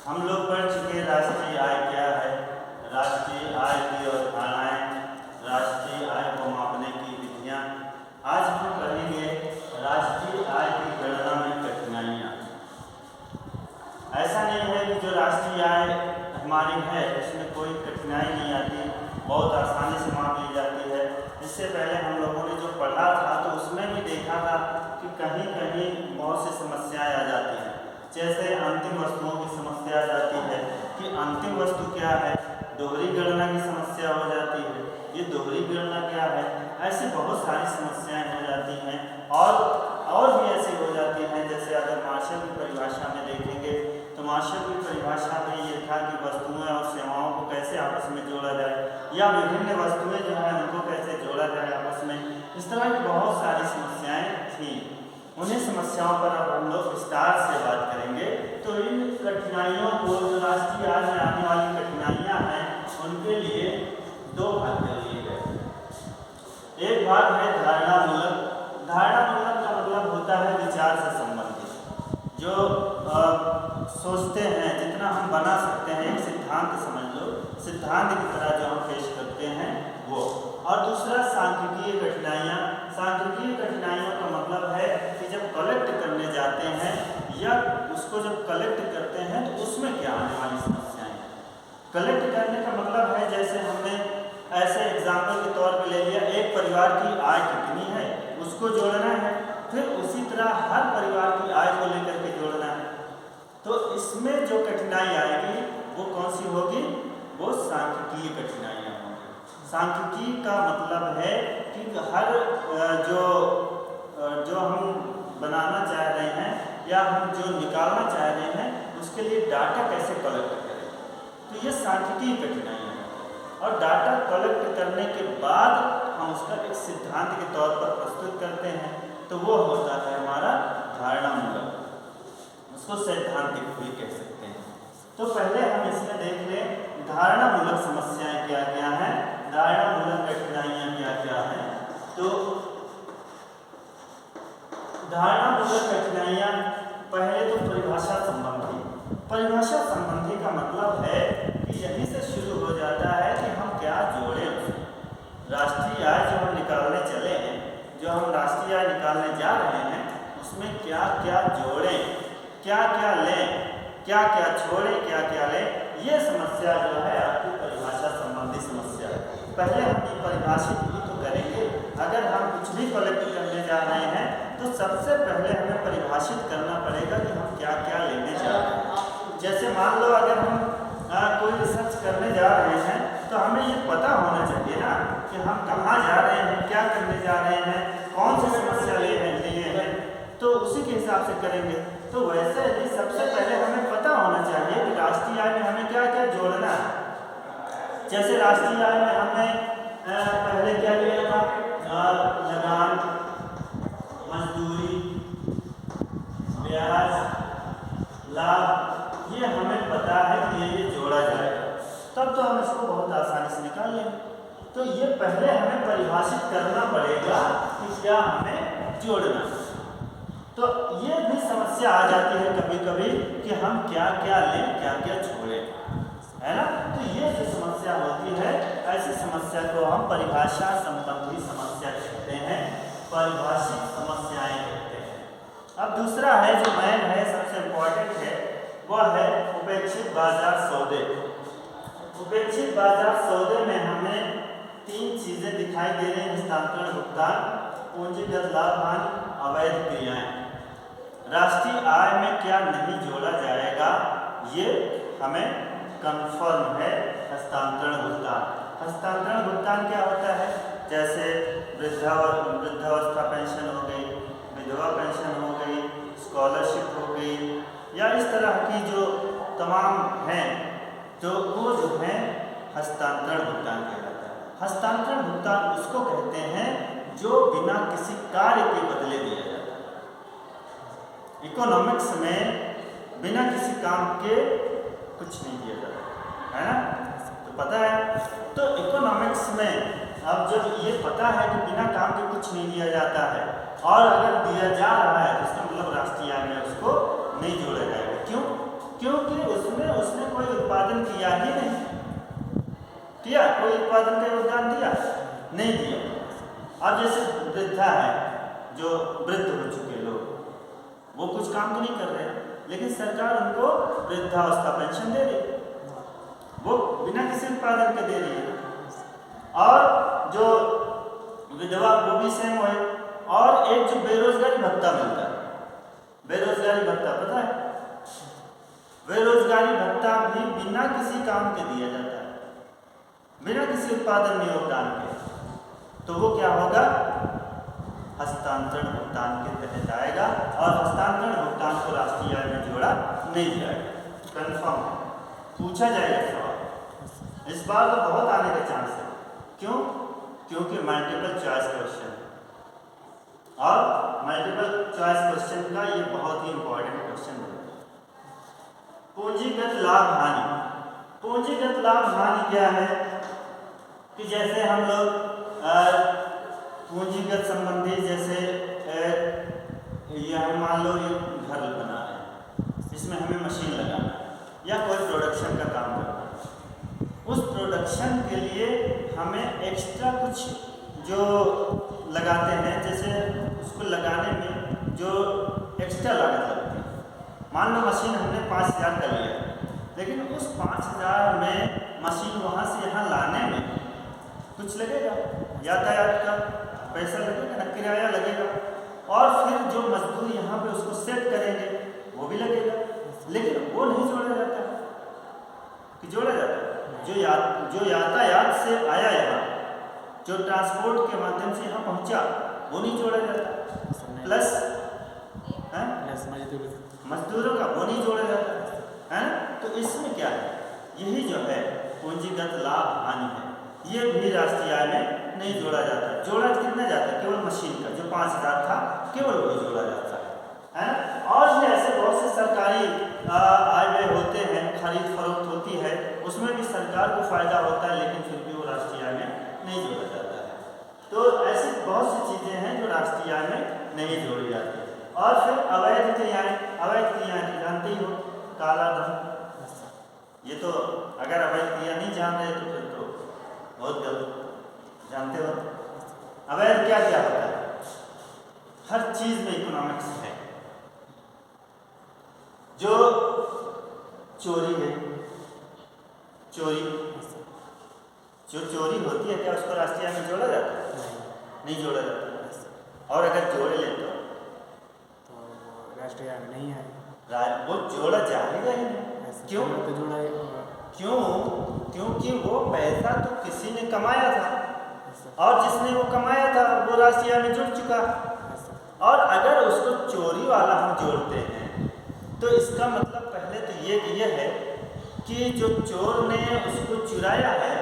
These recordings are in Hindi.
हम लोग पढ़ चुके राष्ट्रीय आय क्या है, राष्ट्रीय आय की अवधारणाएं, राष्ट्रीय आय को मापने की विधियां। आज हम पढ़ेंगे राष्ट्रीय आय की गणना में कठिनाइयां। ऐसा नहीं है कि जो राष्ट्रीय आय हमारी है उसमें कोई कठिनाई नहीं आती, बहुत आसानी से माप ली जाती है। इससे पहले हम लोगों ने जो पढ़ा था तो उसमें भी देखा था कि कहीं कहीं बहुत सी समस्याएं आ जाती हैं। जैसे अंतिम वस्तुओं की समस्या आ जाती है कि अंतिम वस्तु क्या है, दोहरी गणना की समस्या हो जाती है, ये दोहरी गणना क्या है, ऐसी बहुत सारी समस्याएं हो जाती हैं। और भी ऐसी हो जाती हैं, जैसे अगर मार्शल की परिभाषा में देखेंगे तो मार्शल की परिभाषा में ये था कि वस्तुएं और सेवाओं को कैसे आपस में जोड़ा जाए, या विभिन्न वस्तुएं जो हैं उनको कैसे जोड़ा जाए आपस में। इस तरह की बहुत सारी समस्याएं थी। उन्हीं समस्याओं पर अब हम लोग विस्तार से बात करेंगे। तो इन कठिनाइयों को, जो राष्ट्रीय आय में आने वाली कठिनाइयां हैं, उनके लिए दो भाग कर लिए गए। एक भाग है धारणा मूलक। धारणा मूलक का मतलब होता है विचार से संबंधित, जो सोचते हैं, जितना हम बना सकते हैं, एक सिद्धांत समझ लो, सिद्धांत की तरह जो हम पेश करते हैं वो। और दूसरा सांख्यिकीय कठिनाइयाँ। सांख्यिकीय कठिनाइयों का मतलब है कि जब कलेक्ट करने जाते हैं या उसको जब कलेक्ट करते हैं तो उसमें क्या आने वाली समस्याएं। कलेक्ट करने का मतलब है, जैसे हमने ऐसे एग्जाम्पल के तौर पे ले लिया, एक परिवार की आय कितनी है उसको जोड़ना है, फिर उसी तरह हर परिवार की आय को लेकर के जोड़ना है। तो इसमें जो कठिनाई आएगी वो कौन सी होगी, वो सांख्यिकीय कठिनाइयाँ होंगी। सांख्यिकी का मतलब है कि हर जो हम बनाना चाह रहे हैं या हम जो निकालना चाह रहे हैं उसके लिए डाटा कैसे कलेक्ट करें, तो ये सांख्यिकीय कठिनाइयाँ हैं। और डाटा कलेक्ट करने के बाद हम उसका एक सिद्धांत के तौर पर प्रस्तुत करते हैं, तो वो होता है हमारा धारणा मूलक, उसको सैद्धांतिक भी कह सकते हैं। तो पहले हम इसमें देख लें धारणा मूलक समस्याएं क्या क्या हैं, धारणा मूलक कठिनाइयां क्या क्या हैं। तो धारणा मूलक कठिनाइयां, पहले तो परिभाषा संबंधी। परिभाषा संबंधी का मतलब है कि यहीं से शुरू हो जाता है कि हम क्या जोड़ें। राष्ट्रीय आय जो हम निकालने चले हैं, जो हम राष्ट्रीय आय निकालने जा रहे हैं, उसमें क्या क्या जोड़ें, क्या क्या लें, क्या क्या छोड़ें, क्या क्या लें, ये समस्या जो है आपकी परिभाषा संबंधी समस्या है। पहले हम ये परिभाषित भी तो करेंगे। अगर हम कुछ भी कलेक्ट करने जा रहे हैं तो सबसे पहले हमें परिभाषित करना पड़ेगा कि हम क्या क्या लेने जा रहे हैं। जैसे मान लो अगर हम कोई रिसर्च करने जा रहे हैं तो हमें ये पता होना चाहिए ना कि हम कहाँ जा रहे हैं, क्या करने जा रहे हैं, कौन सी समस्या ले लिए हैं, तो उसी के हिसाब से करेंगे। तो वैसे ही सबसे पहले हमें पता होना चाहिए कि राष्ट्रीय आय में हमें क्या क्या जोड़ना है। जैसे राष्ट्रीय आय में हमने पहले क्या लिया था, लगान, मजदूरी, ब्याज, लाभ, ये हमें पता है कि ये जोड़ा जाएगा, तब तो हम इसको बहुत आसानी से निकाल लेंगे। तो ये पहले हमें परिभाषित करना पड़ेगा कि क्या हमें जोड़ना है। तो ये भी समस्या आ जाती है कभी कभी कि हम क्या क्या लें, क्या क्या छोड़ें, है ना। तो ये जो समस्या होती है, ऐसी समस्या को हम परिभाषा संबंधी समस्या कहते हैं, परिभाषित समस्याएं कहते हैं। अब दूसरा है जो मेन है, सबसे इम्पोर्टेंट है, वह है उपेक्षित बाजार सौदे। उपेक्षित बाजार सौदे में हमें तीन चीजें दिखाई दे रही हैं: हस्तांतरण, भुगतान, पूंजीगत लाभ, हानि, अवैध क्रियाएं। राष्ट्रीय आय में क्या नहीं जोड़ा जाएगा, ये हमें कंफर्म है। हस्तांतरण भुगतान। हस्तांतरण भुगतान क्या होता है, जैसे वृद्धावस्था पेंशन हो गई, विधवा पेंशन हो गई, स्कॉलरशिप हो गई, या इस तरह की जो तमाम हैं, तो वो जो है हस्तांतरण भुगतान कहलाता है। हस्तांतरण भुगतान उसको कहते हैं जो बिना किसी कार्य के बदले दिया जाता है। इकोनॉमिक्स में बिना किसी काम के कुछ नहीं दिया जाता, है ना, तो पता है। तो इकोनॉमिक्स में अब जब ये पता है कि बिना काम के कुछ नहीं दिया जाता है, और अगर दिया जा रहा है तो इसका मतलब राष्ट्रीय आय में उसको नहीं जोड़ा जाएगा। क्यों? क्योंकि उसमें उत्पादन किया ही नहीं, किया कोई उत्पादन का योगदान दिया नहीं दिया। अब जैसे वृद्धा है, जो वृद्ध हो चुके लोग, वो कुछ काम तो नहीं कर रहे हैं, लेकिन सरकार उनको वृद्धावस्था पेंशन दे रही है, वो बिना किसी उत्पादन के दे रही है। और जो विधवा, वो भी सेम है। और एक जो बेरोजगारी भत्ता मिलता है, बेरोजगारी भत्ता पता है, बेरोजगारी भत्ता भी बिना किसी काम के दिया जाता है, बिना किसी उत्पादन में योगदान के। तो वो क्या होगा, हस्तांतरण भुगतान के तहत आएगा, और हस्तांतरण भुगतान को राष्ट्रीय आय में जोड़ा नहीं जाएगा। कंफर्म है, पूछा जाएगा सवाल, इस बार तो बहुत आने का चांस है। क्यों? क्योंकि मल्टीपल चॉइस क्वेश्चन है, और मल्टीपल चॉइस क्वेश्चन का ये बहुत ही इंपॉर्टेंट क्वेश्चन है। पूंजीगत लाभ हानि, पूंजीगत लाभ हानि क्या है कि जैसे हम लोग पूंजीगत संबंधी, जैसे यह मान लो ये घर बना है, इसमें हमें मशीन लगाना है या कोई प्रोडक्शन का काम करना है, उस प्रोडक्शन के लिए हमें एक्स्ट्रा कुछ जो लगाते हैं, जैसे उसको लगाने में जो एक्स्ट्रा लागत लगती है। मान लो मशीन हमने 5,000 का लिया, लेकिन उस 5,000 में मशीन वहाँ से यहाँ लाने में कुछ लगेगा, यातायात का पैसा लगेगा ना, किराया लगेगा, और फिर जो मजदूर यहाँ पे उसको सेट करेंगे वो भी लगेगा, लेकिन वो नहीं जोड़ा जाता है कि जोड़ा जाता है। जो यातायात से आया यहाँ, जो ट्रांसपोर्ट के माध्यम से यहाँ पहुँचा, वो नहीं जोड़ा जाता। प्लस मजदूरों का वो नहीं जोड़ा जाता है ना। तो इसमें क्या है, यही जो है पूंजीगत लाभ हानि है, ये भी राष्ट्रीय आय में नहीं जोड़ा जाता। जोड़ा कितना जाता है, केवल मशीन का जो 5,000 था, केवल वही जोड़ा जाता है ना। और भी ऐसे बहुत से सरकारी आय व्यय होते हैं, खरीद फरोख्त होती है, उसमें भी सरकार को फायदा होता है, लेकिन फिर भी वो राष्ट्रीय आय में नहीं जोड़ा जाता है। तो ऐसी बहुत सी चीज़ें हैं जो राष्ट्रीय आय में नहीं जोड़ी जाती। और फिर अवैध क्रियाएँ, अवैध क्रियाएँ तो जानते ही हो, काला धन, ये तो अगर अवैध क्रिया नहीं जान रहे तो फिर तो बहुत गलत, जानते हो। अवैध क्या क्या होता है, हर चीज़ में इकोनॉमिक्स है। जो चोरी है, चोरी जो चोरी होती है, क्या उसको राष्ट्रीय आय में जोड़ा जाता है? नहीं जोड़ा जाता। और अगर जोड़ ले तो राष्ट्रीय आय में नहीं है, वो जोड़ा जाएगा ही नहीं। क्यों? तो जोड़ा क्यों? क्योंकि वो पैसा तो किसी ने कमाया था, और जिसने वो कमाया था वो राष्ट्रीय आय में जुड़ चुका। और अगर उसको चोरी वाला हम जोड़ते हैं तो इसका मतलब पहले तो ये है कि जो चोर ने उसको चुराया है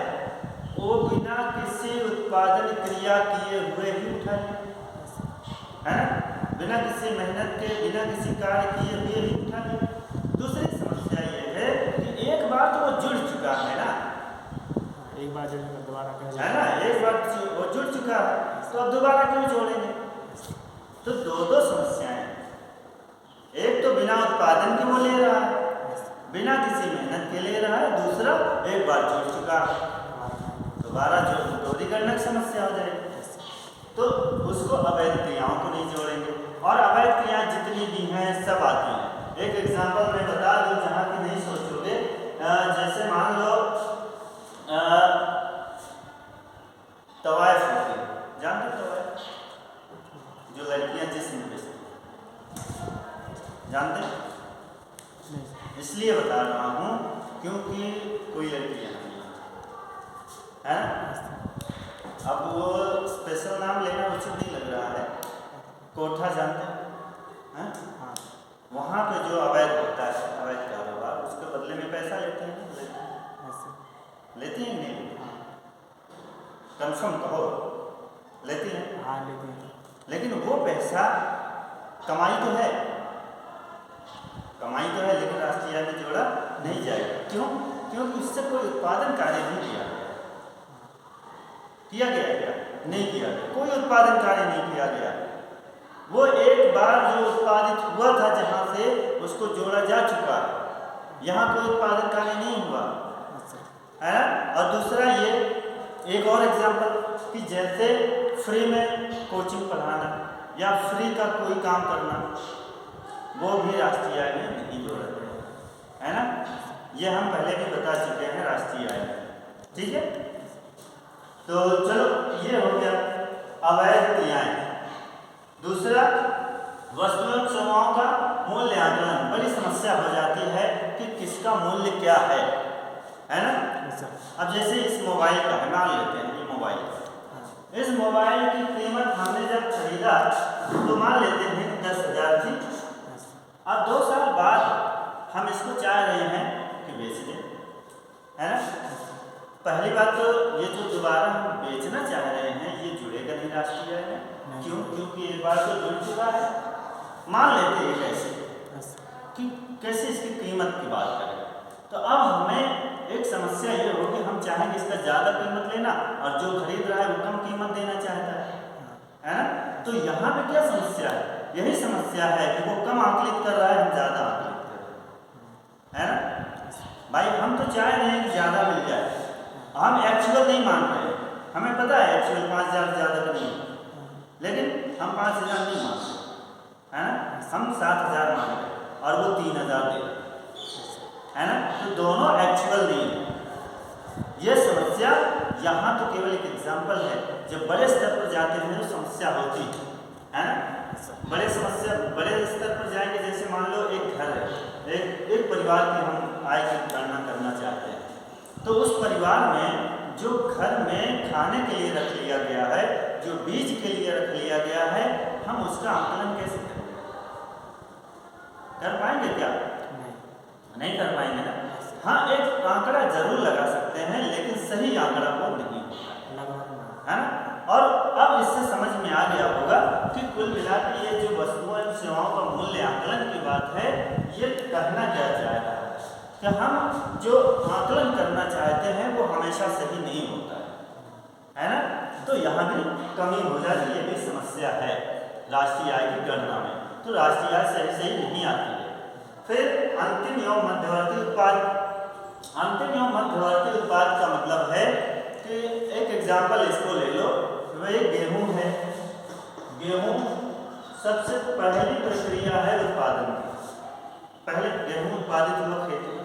वो बिना किसी उत्पादन क्रिया किए हुए ही उठाया है ना, बिना किसी मेहनत के, बिना किसी कार्य किए हुए ही उठाया। दूसरी समस्या ये है कि एक बार तो वो जुड़ चुका है ना, एक बार जुड़ने दोबारा है ना, एक बार वो जुड़ चुका है, तो अब दोबारा क्यों जोड़ेंगे? तो दो समस्याएं हैं। एक तो बिना उत्पादन के वो ले रहा है, बिना किसी मेहनत के ले रहा है, दूसरा एक बार जुड़ चुका है, दोबारा दोहरीकरण की समस्या हो जाएगी। तो उसको अवैध क्रियाओं को नहीं जोड़ेंगे। और अवैध क्रियाएं जितनी भी हैं सब आती हैं। एक एग्जाम्पल मैं बता दूं जहाँ की नहीं सोचोगे, जैसे मान लो तवायफ होती है, जानते तवायफ, जो लड़कियां जिस्म बेचती, जानते? इसलिए बता रहा हूँ क्योंकि कोई लड़कियां नहीं है ना। अब वो स्पेशल नाम लेना उचित नहीं लग रहा है। कोठा जानते हैं? हाँ, वहाँ पे जो अवैध होता है, अवैध कारोबार, उसके बदले में पैसा लेते हैं, लेती हैं नहीं? कंफर्म कहो, लेती हैं? हाँ लेती हैं। लेकिन वो पैसा कमाई तो है, कमाई तो है, लेकिन राष्ट्रीय आय में जोड़ा नहीं जाएगा। क्यों? क्योंकि उससे कोई उत्पादन कार्य नहीं किया गया क्या? नहीं किया गया, कोई उत्पादन कार्य नहीं किया गया। वो एक बार जो उत्पादित हुआ था जहाँ से उसको जोड़ा जा चुका है, यहाँ कोई उत्पादन कार्य नहीं हुआ, एक और एग्जांपल कि जैसे फ्री में कोचिंग पढ़ाना या फ्री का कोई काम करना, वो भी राष्ट्रीय आय में नहीं जोड़ते हैं, है ना। ये हम पहले भी बता चुके हैं राष्ट्रीय आय में, ठीक है। तो चलो ये हो गया अवैध क्रियाएं। दूसरा, वस्तुओं सेवाओं का मूल्य आकलन। बड़ी समस्या हो जाती है कि किसका मूल्य क्या है ना। अब जैसे इस मोबाइल का है, मान लेते हैं ये मोबाइल, इस मोबाइल की कीमत हमने जब खरीदा तो मान लेते हैं 10,000 थी। अब 2 साल बाद हम इसको चाह रहे हैं कि बेच दें, है ना। पहली बात तो ये जो दोबारा हम बेचना चाह रहे हैं ये जुड़ेगा नहीं राष्ट्रीय आय में, क्यों? क्योंकि एक बार तो जुड़ चुका है। मान लेते हैं कैसे कि कैसे इसकी कीमत की बात करें, तो अब हमें एक समस्या ये होगी, हम चाहेंगे इसका ज़्यादा कीमत लेना और जो खरीद रहा है वो कम कीमत देना चाहता है ना। तो यहाँ पे क्या समस्या है? यही समस्या है कि वो कम आकलित कर रहा है, हम ज़्यादा आकलित कर रहे हैं, है ना। भाई हम तो चाह रहे हैं कि ज़्यादा मिल जाए, हम एक्चुअल नहीं मान रहे, हमें पता है एक्चुअल 5,000 ज़्यादा का नहीं, लेकिन हम 5,000 नहीं मान रहे, है ना। हम 7,000 मान रहे और वो 3,000 दे रहे, है ना। तो दोनों एक्चुअल नहीं है। ये समस्या यहाँ तो केवल एक एग्जाम्पल है, जब बड़े स्तर पर जाते हैं तो समस्या होती है ना। बड़े स्तर पर जाएंगे, जैसे मान लो एक घर है, एक परिवार की हम आय की गणना करना चाहते हैं, तो उस परिवार में जो घर में खाने के लिए रख लिया गया है, जो बीज के लिए रख लिया गया है, हम उसका आकलन कैसे करेंगे? कर पाएंगे क्या? नहीं कर पाएंगे ना। हाँ, एक आंकड़ा जरूर लगा सकते हैं, लेकिन सही आंकड़ा वो नहीं होता है ना। और अब इससे समझ में आ गया होगा कि कुल मिलाकर ये जो वस्तुओं एवं सेवाओं का मूल्य आकलन की बात है, ये कहना क्या चाह रहा है कि हम जो आकलन करना चाहते हैं वो हमेशा सही नहीं होता है ना। तो यहाँ भी कमी हो जाती है, ये भी समस्या है राष्ट्रीय आय की गणना में। तो राष्ट्रीय आय सही नहीं आती है। फिर अंतिम एवं मध्यवर्ती उत्पाद। अंतिम एवं मध्यवर्ती उत्पाद का मतलब है कि एक एग्जाम्पल इसको ले लो, वह गेहूं है। गेहूं सबसे पहली प्रक्रिया है उत्पादन की। पहले गेहूं उत्पादित हुआ खेत में,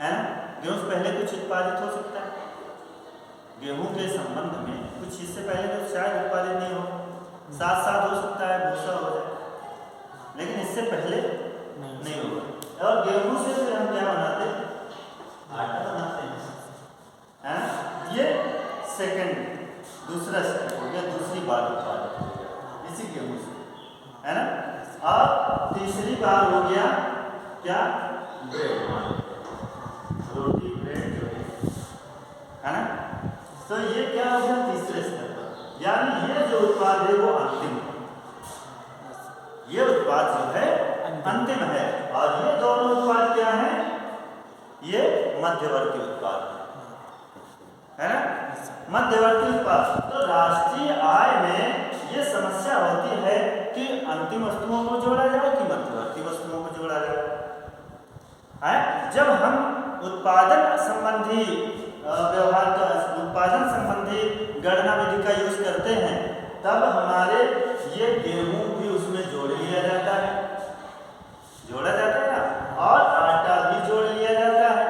है ना। गेहूं से पहले कुछ उत्पादित हो सकता है? गेहूं के संबंध में कुछ इससे पहले तो शायद उत्पादित नहीं हो, साथ साथ हो सकता है भूसा हो जाए, लेकिन इससे पहले नहीं होगा। और गेहूं से फिर हम क्या बनाते हैं? आटा बनाते हैं, है ना। ये दूसरा स्टेप हो गया, दूसरी बार उत्पादित हो गया इसी गेहूं से, है ना। और तीसरी बार हो गया क्या? ब्रेड, रोटी ब्रेड जो है ना। तो ये क्या हो गया? तीसरे स्तर पर, यानी ये जो उत्पाद है वो अंतिम है, ये उत्पाद जो है अंतिम है। और ये दोनों उत्पाद क्या है? ये मध्यवर्ती उत्पाद है ना, मध्यवर्ती उत्पाद। तो राष्ट्रीय आय में ये समस्या होती है कि अंतिम वस्तुओं को जोड़ा जाए कि मध्यवर्ती वस्तुओं को जोड़ा जाए, है। जब हम उत्पादन संबंधी व्यवहार का, उत्पादन संबंधी गणना विधि का यूज करते हैं, तब हमारे ये गेहूं भी उसमें जोड़ लिया जाता है, जोड़ा जाता है ना, और आटा भी जोड़ लिया जाता है,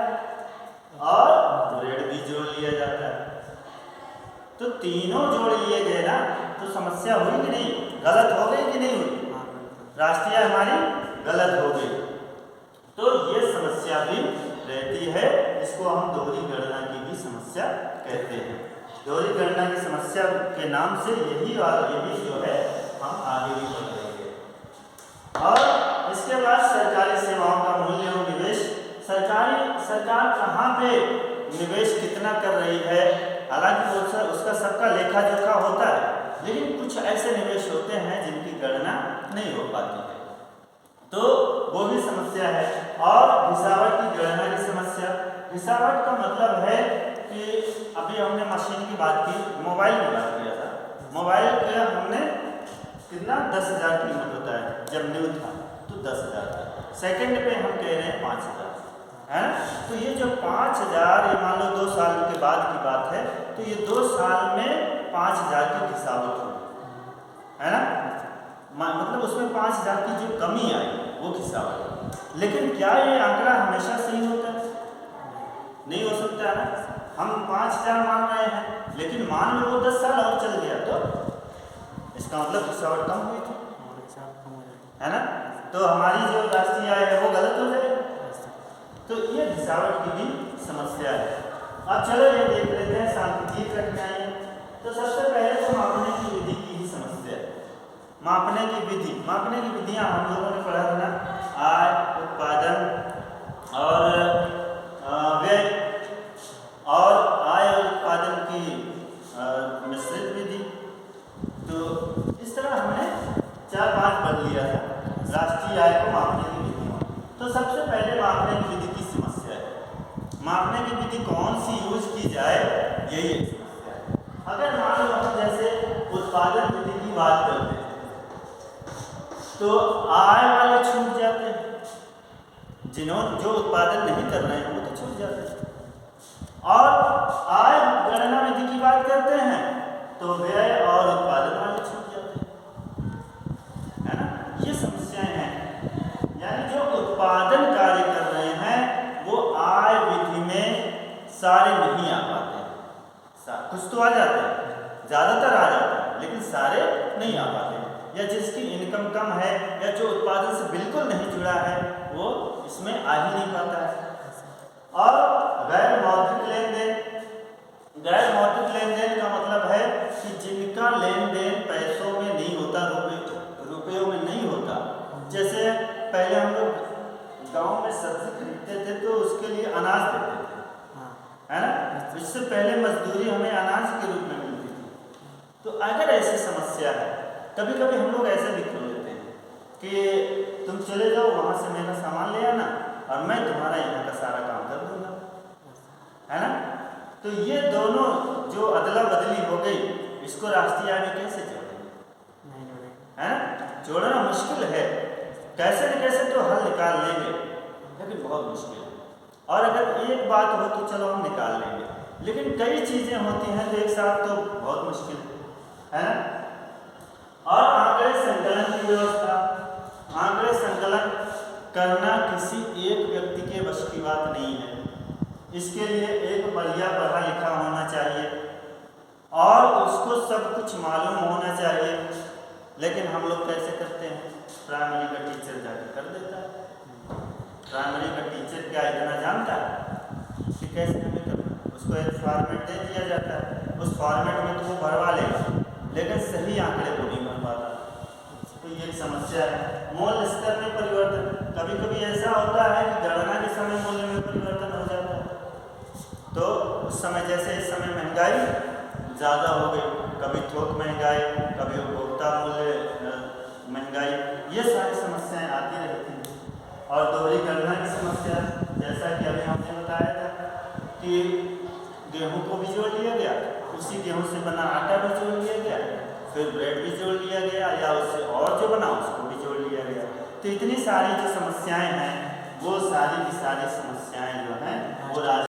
और ब्रेड भी जोड़ लिया जाता है। तो तीनों जोड़ लिए गए ना, तो समस्या हुई कि नहीं? गलत हो गई कि नहीं हुई? राष्ट्रीय हमारी गलत हो गई। तो ये समस्या भी रहती है, इसको हम दोहरी गणना की भी समस्या कहते हैं। दोहरी गणना की समस्या के नाम से यही जो है हम आगे भी बढ़ रहे हैं। और इसके बाद सरकारी सेवाओं का मूल्य और निवेश। सरकार कहाँ पे निवेश कितना कर रही है, हालांकि उसका सबका लेखा जोखा होता है, लेकिन कुछ ऐसे निवेश होते हैं जिनकी गणना नहीं हो पाती है, तो वो भी समस्या है। और घिसावट की गणना की समस्या। घिसावट का मतलब है कि अभी हमने मशीन की बात की, मोबाइल की बात किया था। मोबाइल का हमने कितना 10,000 कीमत होता है, जब न्यू था तो 10,000 था, सेकंड पे हम कह रहे हैं 5,000, है ना। तो ये जो 5,000, ये मान लो 2 साल के बाद की बात है, तो ये 2 साल में 5,000 की घिसावट हुई, है ना। मतलब उसमें 5,000 की जो कमी आई वो घिसावट। लेकिन क्या ये आंकड़ा हमेशा सही होता है? नहीं हो सकता है ना। हम 5,000 मान रहे हैं, लेकिन मान लो वो 10 साल और चल गया तो इसका मतलब घिसावट कम हुई थी, और हिसाब कम हो जाएगा। है ना। तो हमारी जो राष्ट्रीय आय है वो गलत हो जाएगी। तो ये घिसावट की भी समस्या है। अब चलो ये देख लेते हैं सांख्यिकीय कठिनाइयाँ। तो सबसे पहले तो मापने की विधि की ही समस्या है। मापने की विधियाँ हम लोगों ने पढ़ा था ना, आय, उत्पादन और व्यय, और आय और उत्पादन की मिश्रित विधि। तो इस तरह हमने 4-5 पढ़ लिया था राष्ट्रीय आय को मापने की विधि। तो सबसे पहले मापने की विधि की समस्या है। मापने की विधि कौन सी यूज की जाए, यही एक समस्या है। अगर मान लो हम जैसे उत्पादन विधि की बात करते हैं तो आय वाले छूट जाते हैं, जो उत्पादन नहीं कर रहे हैं वो तो छूट जाते हैं। और आय गणना विधि की बात करते हैं तो व्यय और उत्पादन वाले छूट जाते हैं, है ना। ये समस्याएं हैं। यानी जो उत्पादन कार्य कर रहे हैं वो आय विधि में सारे नहीं आ पाते हैं। कुछ तो आ जाते हैं, ज़्यादातर आ जाते हैं, लेकिन सारे नहीं आ पाते हैं। या जिसकी इनकम कम है या जो उत्पादन से बिल्कुल नहीं जुड़ा है वो इसमें आ ही नहीं पाता है। और गैर मौद्रिक लेन देन का मतलब है कि जिनका लेन देन पैसों में नहीं होता, रुपयों में नहीं होता। जैसे पहले हम लोग गांव में सब्जी खरीदते थे तो उसके लिए अनाज देते थे, है ना। इससे पहले मजदूरी हमें अनाज के रूप में मिलती थी। तो अगर ऐसी समस्या है, कभी कभी हम लोग ऐसे भी कर लेते हैं कि तुम चले जाओ वहाँ से मेरा सामान ले आना और मैं तुम्हारा यहाँ का सारा काम कर दूँगा, है ना। तो ये दोनों जो अदला बदली हो गई, इसको राष्ट्रीय आय में कैसे जोड़ेंगे? नहीं जोड़ेंगे, है ना। जोड़ना मुश्किल है, कैसे न कैसे तो हल निकाल लेंगे, लेकिन बहुत मुश्किल है। और अगर एक बात हो तो चलो हम निकाल लेंगे, लेकिन कई चीज़ें होती हैं तो एक साथ तो बहुत मुश्किल है ना। और आंकड़े संकलन की व्यवस्था, आंकड़े संकलन करना किसी एक व्यक्ति के वश की बात नहीं है। इसके लिए एक बढ़िया पढ़ा लिखा होना चाहिए और उसको सब कुछ मालूम होना चाहिए। लेकिन हम लोग कैसे करते हैं, प्राइमरी का टीचर जाके कर देता है। प्राइमरी का टीचर क्या इतना जानता है कि कैसे हमें करना? उसको एक फॉर्मेट दे दिया जाता है, उस फॉर्मेट में तो वो भरवा लेगा, लेकिन सही आंकड़े को नहीं भर पाता। तो ये समस्या है। मूल्य स्तर में परिवर्तन, कभी कभी ऐसा होता है कि गणना के समय मूल्य में परिवर्तन हो जाता है। तो उस समय जैसे इस समय महंगाई ज़्यादा हो गई, कभी थोक महंगाई, कभी उपभोक्ता मूल्य महंगाई, ये सारी समस्याएं आती रहती हैं। और दोहरी गणना की समस्या, जैसा कि अभी हमने बताया था कि गेहूं को भी जोड़ लिया गया, उसी गेहूं से बना आटा भी जोड़ लिया गया, फिर ब्रेड भी जोड़ लिया गया, या उससे और जो बना उसको भी जोड़ लिया गया। तो इतनी सारी जो समस्याएं हैं वो सारी की सारी समस्याएं जो हैं वो